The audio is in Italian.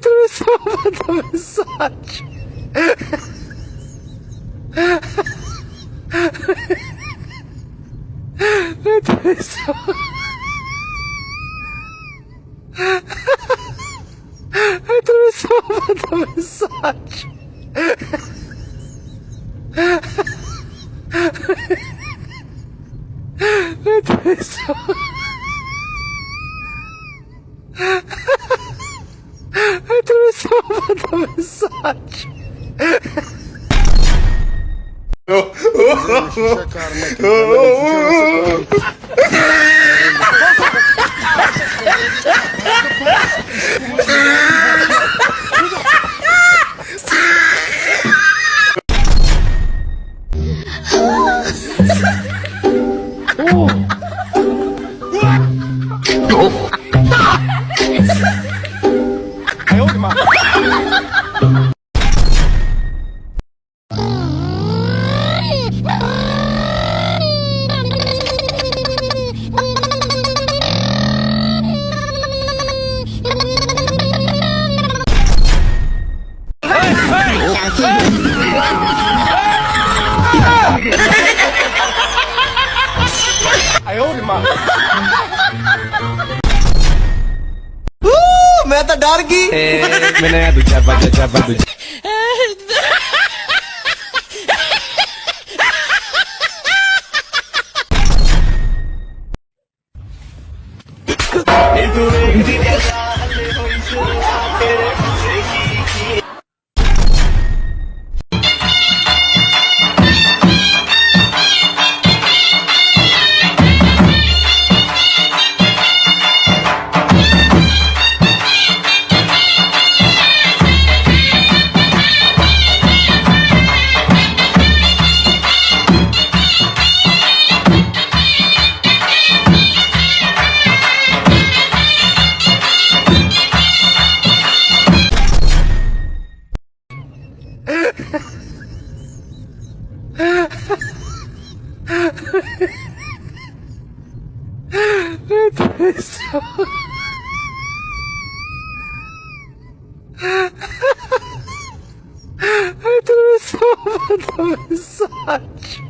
Tu mi stavo mandando messaggi. Tu mi stavo... Tu mi stavo mandando messaggi. Tu mi stavo... Tu mi stavo mandando messaggi. मैं तो डर गई मैंने यार दूजा दूजा Tu mi stavo mandando messaggi.